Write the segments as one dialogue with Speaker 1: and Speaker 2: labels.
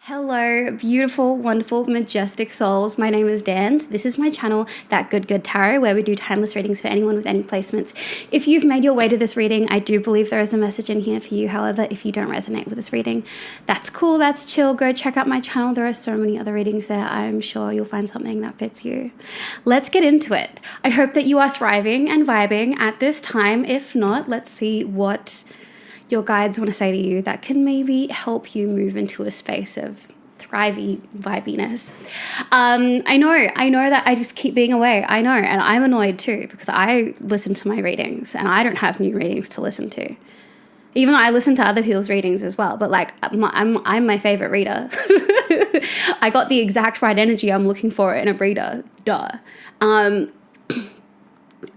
Speaker 1: Hello, beautiful, wonderful, majestic souls. My name is Dans. This is my channel, That Good Tarot, where we do timeless readings for anyone with any placements. If you've made your way to this reading, I do believe there is a message in here for you. However, if you don't resonate with this reading, that's cool, that's chill. Go check out my channel. There are so many other readings there. I'm sure you'll find something that fits you. Let's get into it. I hope that you are thriving and vibing at this time. If not, let's see what your guides want to say to you that can maybe help you move into a space of thrivey vibiness. I know that I just keep being away. I know, and I'm annoyed too because I listen to my readings and I don't have new readings to listen to. Even though I listen to other people's readings as well, but like I'm my favorite reader. I got the exact right energy I'm looking for in a reader. Duh.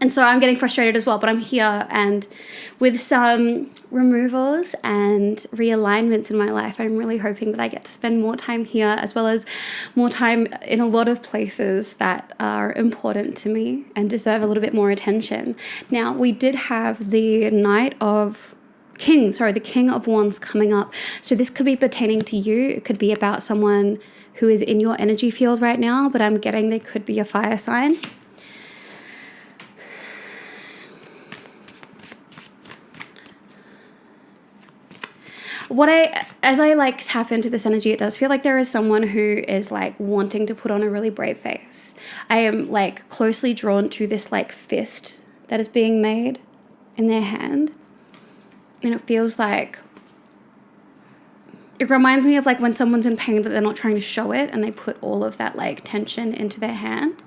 Speaker 1: And so I'm getting frustrated as well, but I'm here, and with some removals and realignments in my life, I'm really hoping that I get to spend more time here as well as more time in a lot of places that are important to me and deserve a little bit more attention. Now, we did have the the King of Wands coming up. So this could be pertaining to you. It could be about someone who is in your energy field right now, but I'm getting they could be a fire sign. As I tap into this energy, it does feel like there is someone who is wanting to put on a really brave face. I am closely drawn to this fist that is being made in their hand. And it feels like, it reminds me of when someone's in pain but they're not trying to show it and they put all of that tension into their hand.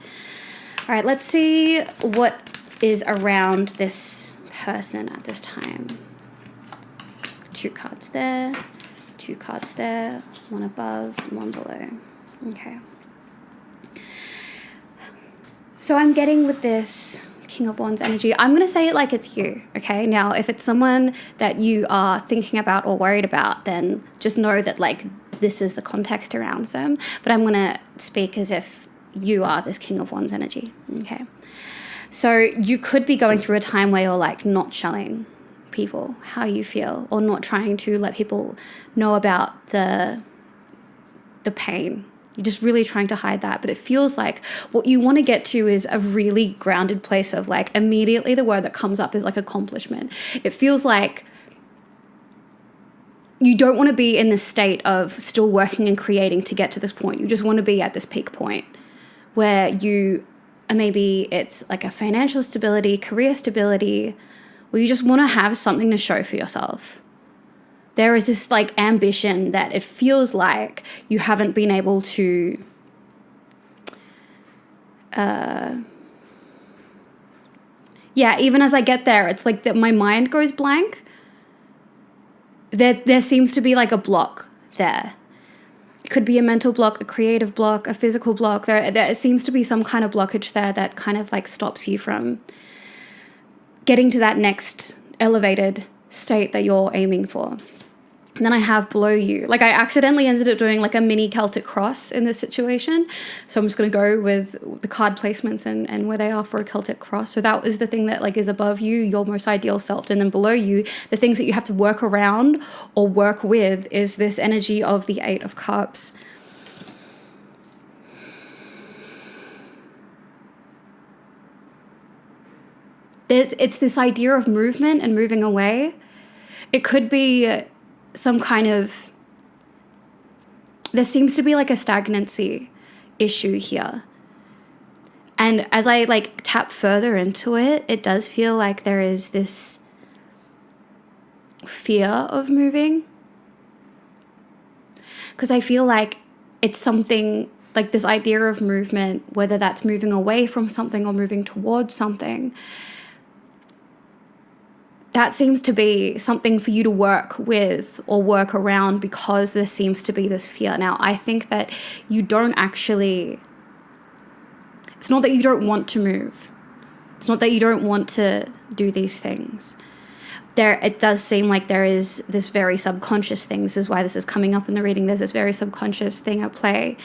Speaker 1: All right, let's see what is around this person at this time. 2 cards there, 2 cards there, 1 above, 1 below. Okay. So I'm getting with this King of Wands energy, I'm going to say it like it's you, okay? Now, if it's someone that you are thinking about or worried about, then just know that this is the context around them. But I'm going to speak as if you are this King of Wands energy, okay? So you could be going through a time where you're not showing people how you feel, or not trying to let people know about the pain. You're just really trying to hide that. But it feels like what you want to get to is a really grounded place of immediately the word that comes up is accomplishment. It feels like you don't want to be in this state of still working and creating to get to this point. You just want to be at this peak point where you maybe it's a financial stability, career stability, or you just want to have something to show for yourself. There is this ambition that it feels like you haven't been able to even as I get there, it's that my mind goes blank. There seems to be a block there. It could be a mental block, a creative block, a physical block. There seems to be some kind of blockage there that kind of stops you from getting to that next elevated state that you're aiming for. And then I have below you, I accidentally ended up doing a mini Celtic cross in this situation. So I'm just going to go with the card placements and where they are for a Celtic cross. So that is the thing that is above you, your most ideal self. And then below you, the things that you have to work around or work with is this energy of the 8 of Cups. It's this idea of movement and moving away. It could be some kind of, there seems to be a stagnancy issue here. And as I tap further into it, it does feel like there is this fear of moving. Because I feel like it's something this idea of movement, whether that's moving away from something or moving towards something, that seems to be something for you to work with or work around because there seems to be this fear. Now, I think that you don't actually, it's not that you don't want to move. It's not that you don't want to do these things. It does seem like there is this very subconscious thing. This is why this is coming up in the reading. There's this very subconscious thing at play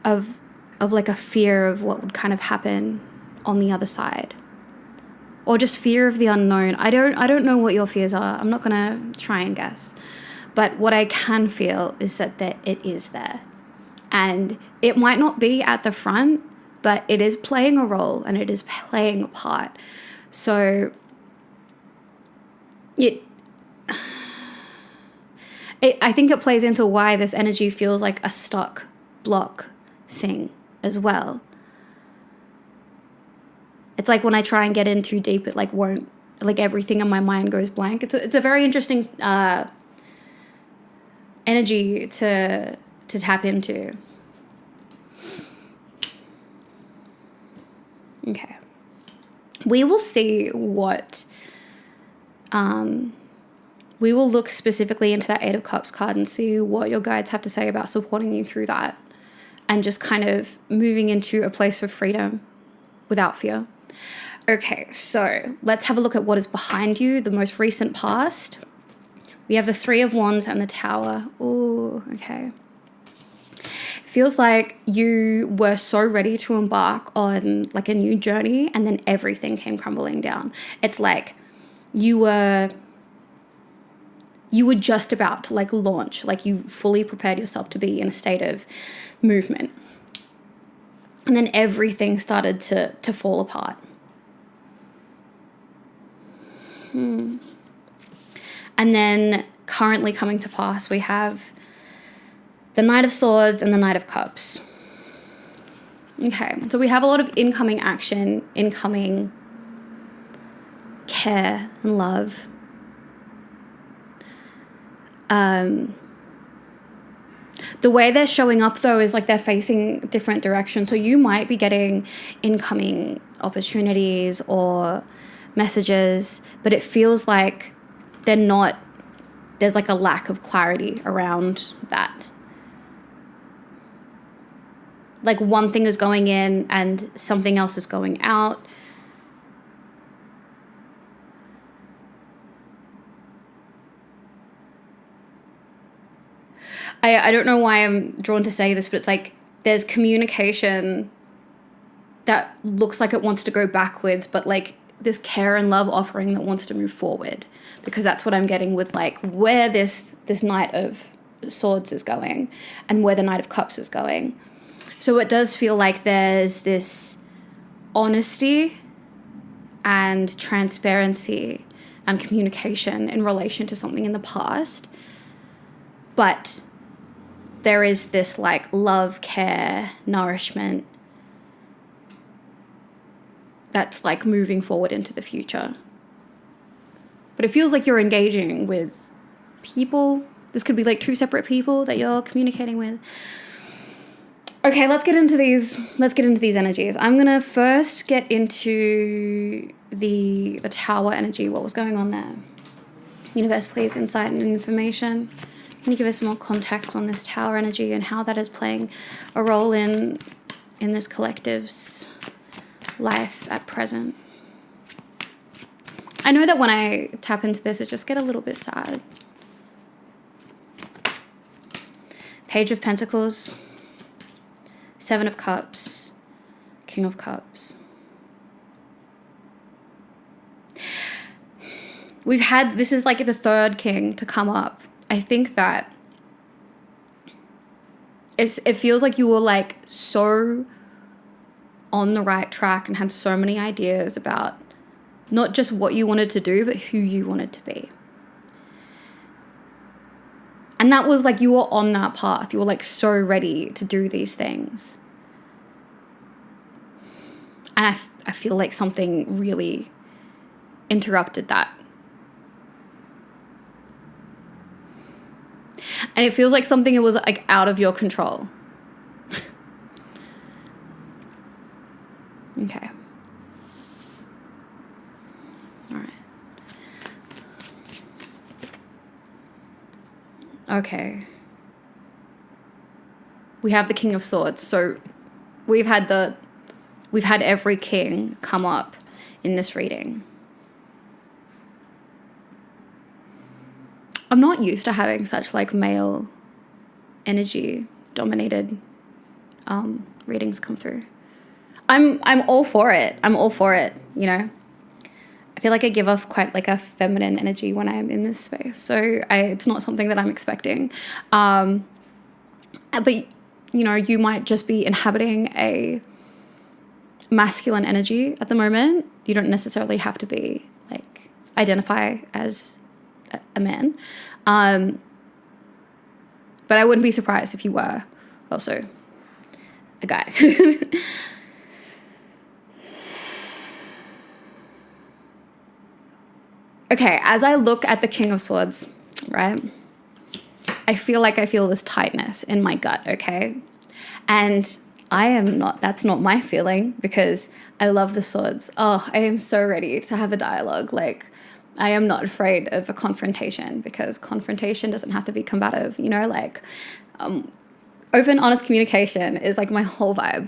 Speaker 1: of a fear of what would kind of happen on the other side. Or just fear of the unknown. I don't know what your fears are. I'm not going to try and guess. But what I can feel is that it is there. And it might not be at the front, but it is playing a role and it is playing a part. So I think it plays into why this energy feels like a stuck block thing as well. It's like when I try and get in too deep, it like won't, like everything in my mind goes blank. It's a very interesting energy to tap into. Okay. We will see what, we will look specifically into that Eight of Cups card and see what your guides have to say about supporting you through that and just kind of moving into a place of freedom without fear. Okay, so let's have a look at what is behind you, the most recent past. We have the Three of Wands and the Tower. Ooh, okay. Feels like you were so ready to embark on like a new journey and then everything came crumbling down. It's like you were just about to like launch, like you fully prepared yourself to be in a state of movement. And then everything started to fall apart. And then currently coming to pass, we have the Knight of Swords and the Knight of Cups. Okay, so we have a lot of incoming action, incoming care and love. The way they're showing up though is like they're facing different directions. So you might be getting incoming opportunities or messages, but it feels like there's like a lack of clarity around that. Like one thing is going in and something else is going out. I don't know why I'm drawn to say this, but it's like there's communication that looks like it wants to go backwards, but like this care and love offering that wants to move forward, because that's what I'm getting with like where this Knight of Swords is going and where the Knight of Cups is going. So it does feel like there's this honesty and transparency and communication in relation to something in the past, but there is this like love, care, nourishment that's like moving forward into the future. But it feels like you're engaging with people. This could be like two separate people that you're communicating with. Okay, let's get into these energies. I'm gonna first get into the Tower energy, what was going on there. Universe, please, insight and information. Can you give us some more context on this Tower energy and how that is playing a role in this collective's life at present? I know that when I tap into this, I just get a little bit sad. Page of Pentacles, Seven of Cups, King of Cups. This is like the third king to come up. I think that it feels like you were like so on the right track and had so many ideas about not just what you wanted to do, but who you wanted to be. And that was like you were on that path. You were like so ready to do these things. And I feel like something really interrupted that. And it feels like something that was like out of your control. Okay. All right. Okay. We have the King of Swords. So we've had every king come up in this reading. I'm not used to having such like male energy dominated readings come through. I'm all for it. I'm all for it, you know. I feel like I give off quite like a feminine energy when I am in this space. So it's not something that I'm expecting. But, you know, you might just be inhabiting a masculine energy at the moment. You don't necessarily have to be like identify as a man. But I wouldn't be surprised if you were also a guy. Okay, as I look at the King of Swords, right, I feel this tightness in my gut, okay? And that's not my feeling, because I love the swords. Oh, I am so ready to have a dialogue. Like, I am not afraid of a confrontation, because confrontation doesn't have to be combative, you know, like open, honest communication is like my whole vibe.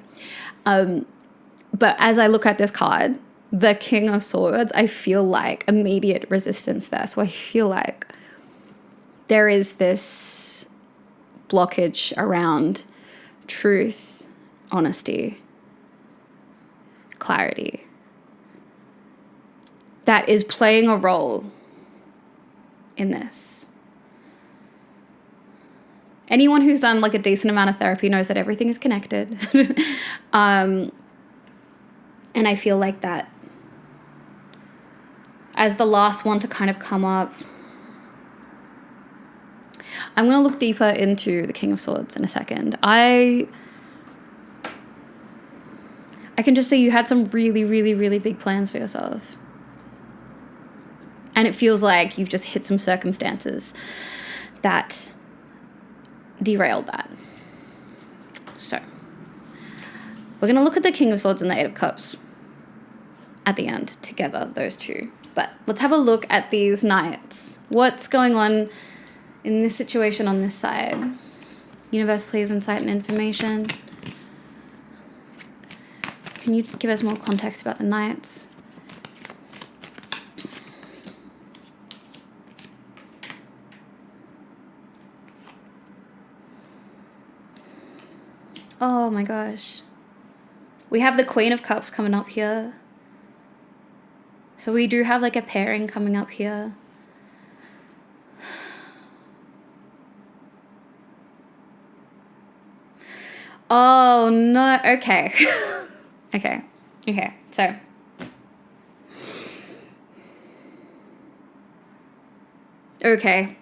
Speaker 1: But as I look at this card, the King of Swords, I feel like immediate resistance there. So I feel like there is this blockage around truth, honesty, clarity that is playing a role in this. Anyone who's done like a decent amount of therapy knows that everything is connected. And I feel like that as the last one to kind of come up, I'm going to look deeper into the King of Swords in a second. I can just see you had some really, really, really big plans for yourself. And it feels like you've just hit some circumstances that derailed that. So we're going to look at the King of Swords and the Eight of Cups at the end together, those two. But let's have a look at these knights. What's going on in this situation on this side? Universe, please, insight and information. Can you give us more context about the knights? Oh my gosh. We have the Queen of Cups coming up here. So we do have like a pairing coming up here. Oh no, okay. Okay, so. Okay.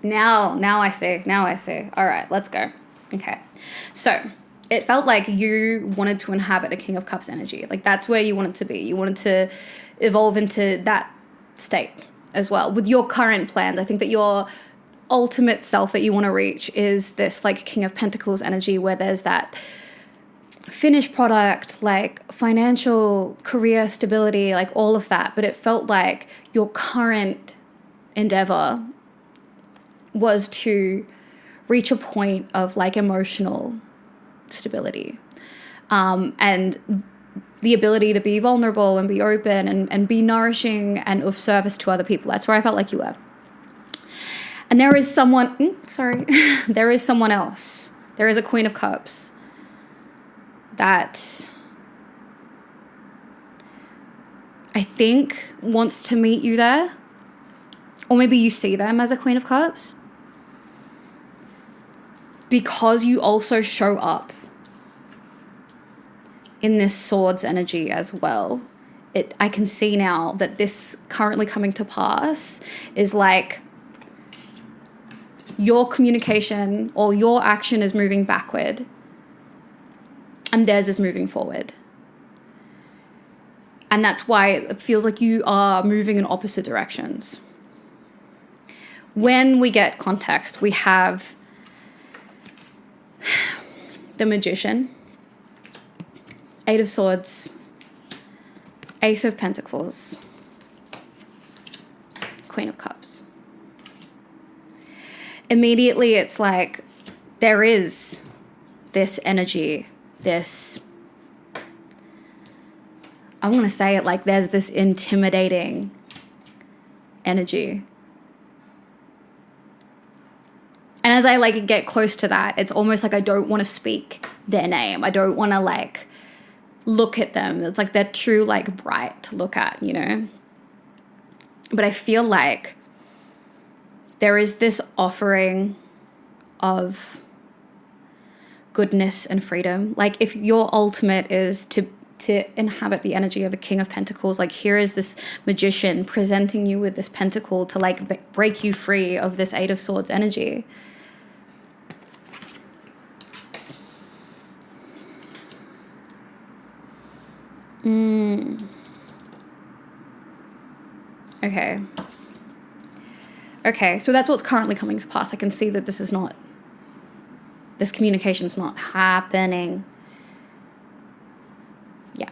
Speaker 1: Now I see. All right, let's go. Okay. So it felt like you wanted to inhabit a King of Cups energy. Like that's where you wanted to be. You wanted to evolve into that state as well with your current plans. I think that your ultimate self that you want to reach is this like King of Pentacles energy, where there's that finished product, like financial career stability, like all of that. But it felt like your current endeavor was to reach a point of like emotional stability, and the ability to be vulnerable and be open and be nourishing and of service to other people. That's where I felt like you were. And there is someone, there is someone else. There is a Queen of Cups that I think wants to meet you there. Or maybe you see them as a Queen of Cups, because you also show up in this swords energy as well. I can see now that this currently coming to pass is like your communication or your action is moving backward and theirs is moving forward. And that's why it feels like you are moving in opposite directions. When we get context, we have the Magician, Eight of Swords, Ace of Pentacles, Queen of Cups. Immediately it's like there is this energy, I'm going to say it like there's this intimidating energy. And as I get close to that, it's almost like I don't want to speak their name. I don't want to look at them. It's like they're too like bright to look at, you know? But I feel like there is this offering of goodness and freedom. Like if your ultimate is to inhabit the energy of a King of Pentacles, like here is this magician presenting you with this pentacle to like break you free of this Eight of Swords energy. Okay, so that's what's currently coming to pass. I can see that this communication's not happening. Yeah.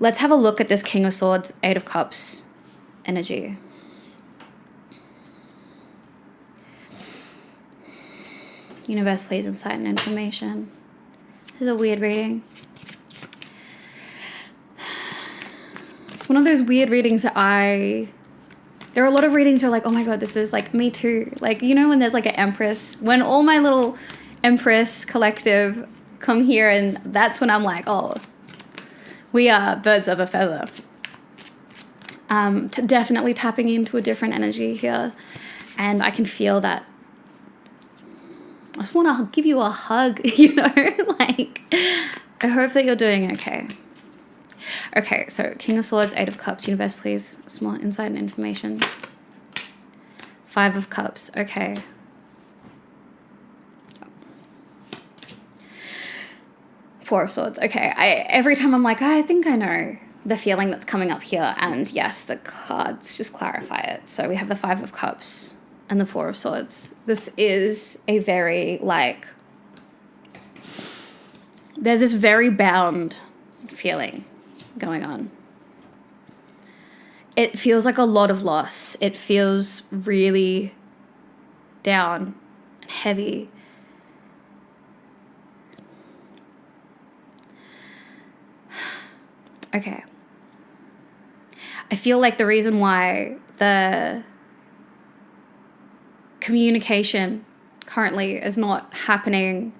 Speaker 1: Let's have a look at this King of Swords, Eight of Cups energy. Universe, please, insight and information. This is a weird reading. It's one of those weird readings that there are a lot of readings that are like, oh my God, this is like me too. Like, you know, when there's like an Empress, when all my little Empress collective come here, and that's when I'm like, oh, we are birds of a feather. Definitely tapping into a different energy here. And I can feel that. I just want to give you a hug, you know, like, I hope that you're doing okay. Okay, so King of Swords, Eight of Cups, Universe, please, some more insight and information. Five of Cups, okay. Four of Swords, okay. Every time I'm like, I think I know the feeling that's coming up here, and yes, the cards just clarify it. So we have the Five of Cups and the Four of Swords. This is a very, like, there's this very bound feeling going on. It feels like a lot of loss. It feels really down and heavy. Okay. I feel like the reason why the communication currently is not happening,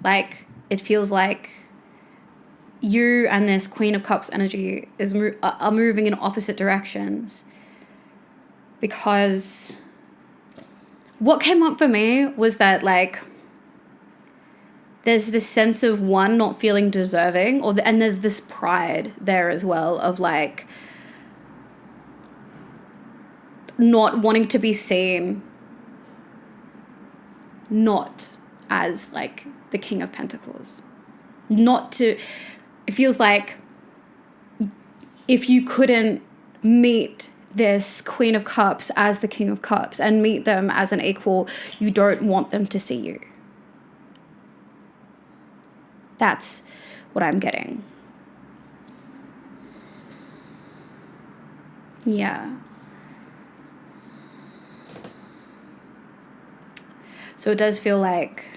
Speaker 1: like, it feels like you and this Queen of Cups energy are moving in opposite directions, because what came up for me was that, like, there's this sense of one not feeling deserving, and there's this pride there as well of like not wanting to be seen not as like the King of Pentacles, it feels like if you couldn't meet this Queen of Cups as the King of Cups and meet them as an equal, you don't want them to see you. That's what I'm getting. Yeah. So it does feel like,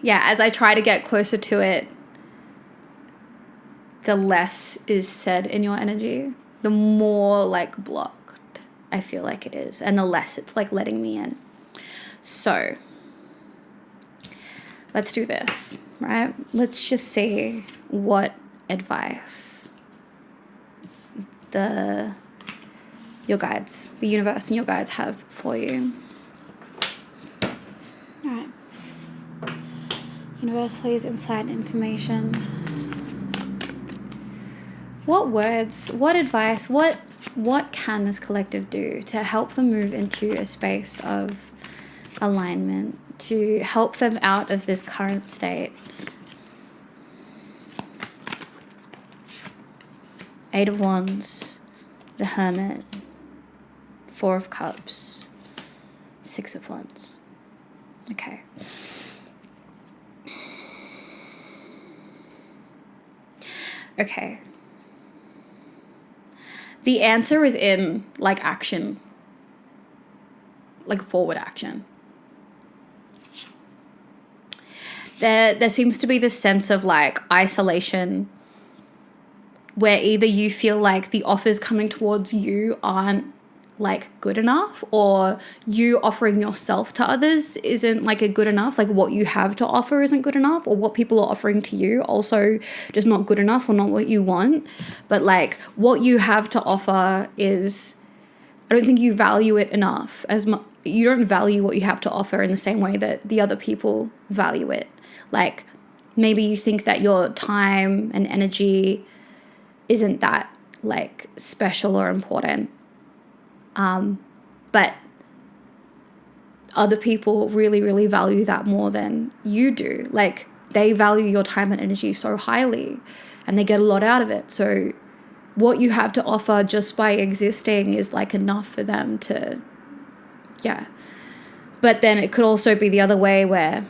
Speaker 1: yeah, as I try to get closer to it, the less is said in your energy, the more like blocked I feel like it is, and the less it's like letting me in. So let's do this, right? Let's just see what advice your guides, the universe and your guides have for you. All right. Universe, please, insight and information. What words, what advice, what can this collective do to help them move into a space of alignment, to help them out of this current state? Eight of Wands, the Hermit, Four of Cups, Six of Wands. Okay. Okay. The answer is in like action, like forward action. There seems to be this sense of like isolation where either you feel like the offers coming towards you aren't like good enough, or you offering yourself to others isn't like a good enough, like what you have to offer isn't good enough, or what people are offering to you also just not good enough or not what you want. But like what you have to offer is, I don't think you value it enough as much. You don't value what you have to offer in the same way that the other people value it. Like maybe you think that your time and energy isn't that like special or important. But other people really, really value that more than you do. Like they value your time and energy so highly and they get a lot out of it. So what you have to offer just by existing is like enough for them to, yeah. But then it could also be the other way where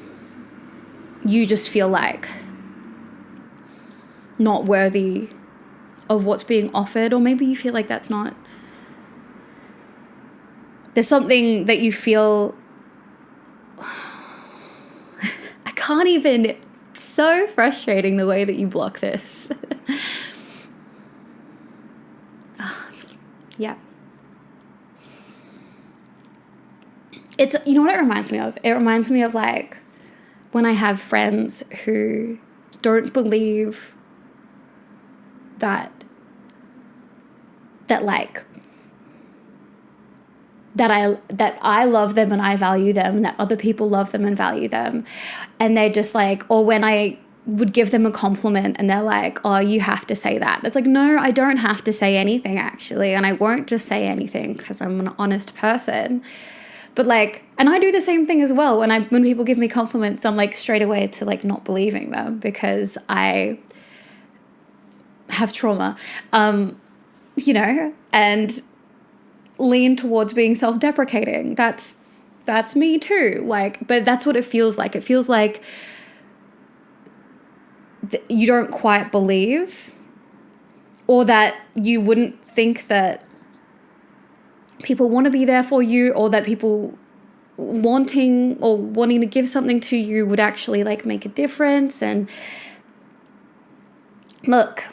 Speaker 1: you just feel like not worthy of what's being offered, or maybe you feel like that's not, there's something that you feel, I can't even, it's so frustrating the way that you block this. Yeah. It's, you know what it reminds me of? It reminds me of like when I have friends who don't believe that I love them and I value them, and that other people love them and value them. And they just like, or when I would give them a compliment and they're like, oh, you have to say that. It's like, no, I don't have to say anything actually. And I won't just say anything because I'm an honest person. But like, and I do the same thing as well. When people give me compliments, I'm like straight away to like not believing them because I have trauma, you know, and lean towards being self-deprecating. That's me too. Like, but that's what it feels like. It feels like you don't quite believe, or that you wouldn't think that people want to be there for you, or that people wanting to give something to you would actually like make a difference. And look,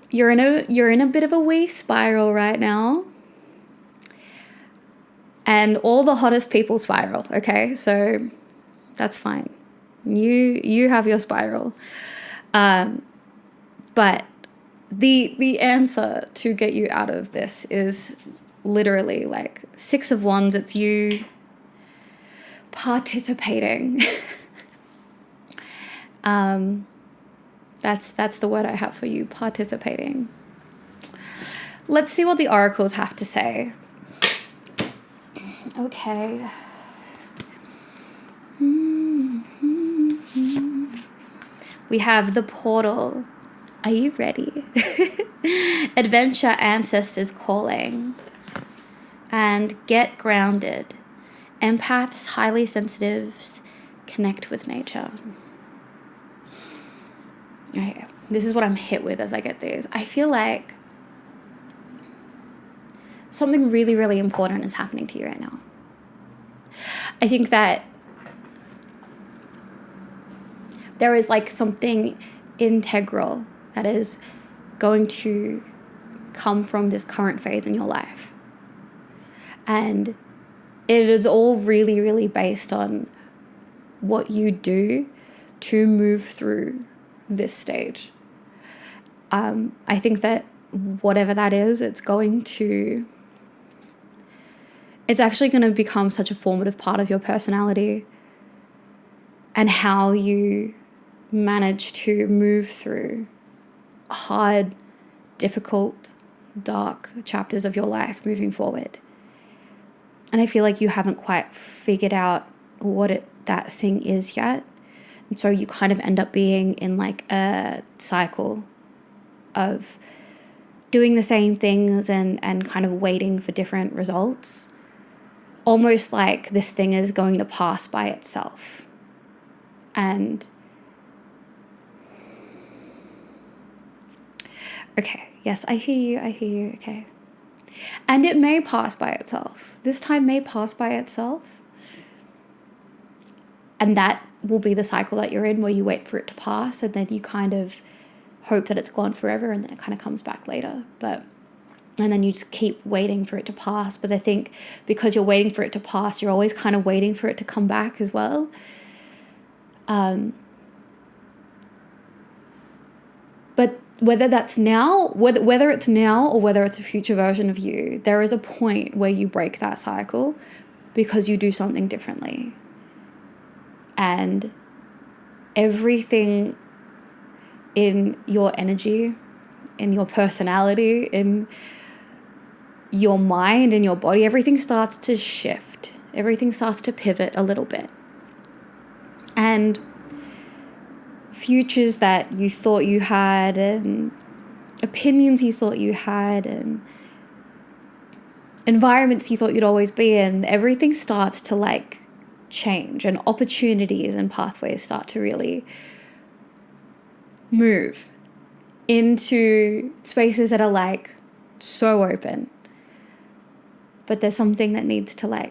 Speaker 1: you're in a bit of a wee spiral right now. And all the hottest people spiral, okay? So that's fine. You have your spiral. But the answer to get you out of this is literally like 6 of Wands. It's you participating. That's the word I have for you, participating. Let's see what the oracles have to say. Okay. We have the portal. Are you ready? Adventure, ancestors calling. And get grounded. Empaths, highly sensitives, connect with nature. Okay. This is what I'm hit with as I get these. I feel like something really, really important is happening to you right now. I think that there is like something integral that is going to come from this current phase in your life. And it is all really, really based on what you do to move through this stage. I think that whatever that is, it's actually going to become such a formative part of your personality and how you manage to move through hard, difficult, dark chapters of your life moving forward. And I feel like you haven't quite figured out what that thing is yet. And so you kind of end up being in like a cycle of doing the same things and kind of waiting for different results. Almost like this thing is going to pass by itself. And okay, yes, I hear you, okay. And it may pass by itself. This time may pass by itself. And that will be the cycle that you're in, where you wait for it to pass and then you kind of hope that it's gone forever and then it kind of comes back later. But And then you just keep waiting for it to pass. But I think because you're waiting for it to pass, you're always kind of waiting for it to come back as well. But whether that's now, whether it's now or whether it's a future version of you, there is a point where you break that cycle because you do something differently. And everything in your energy, in your personality, in your mind, in your body, everything starts to shift. Everything starts to pivot a little bit. And futures that you thought you had, and opinions you thought you had, and environments you thought you'd always be in, everything starts to like change, and opportunities and pathways start to really move into spaces that are like so open. But there's something that needs to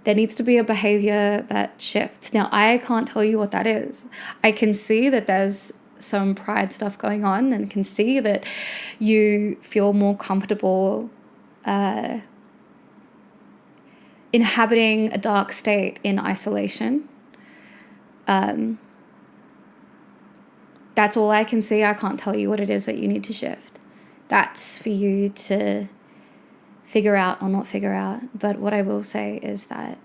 Speaker 1: there needs to be a behavior that shifts. Now, I can't tell you what that is. I can see that there's some pride stuff going on, and can see that you feel more comfortable inhabiting a dark state in isolation. That's all I can see. I can't tell you what it is that you need to shift. That's for you to figure out or not figure out. But what I will say is that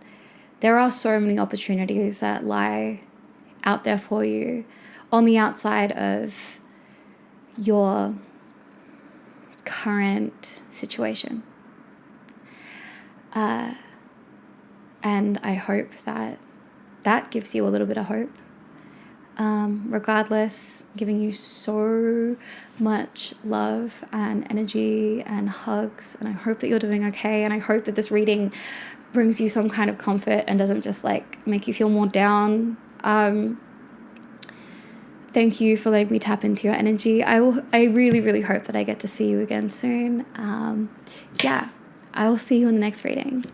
Speaker 1: there are so many opportunities that lie out there for you on the outside of your current situation. And I hope that that gives you a little bit of hope. Regardless, giving you so much love and energy and hugs, and I hope that you're doing okay, and I hope that this reading brings you some kind of comfort and doesn't just like make you feel more down. Thank you for letting me tap into your energy. I really, really hope that I get to see you again soon. I will see you in the next reading.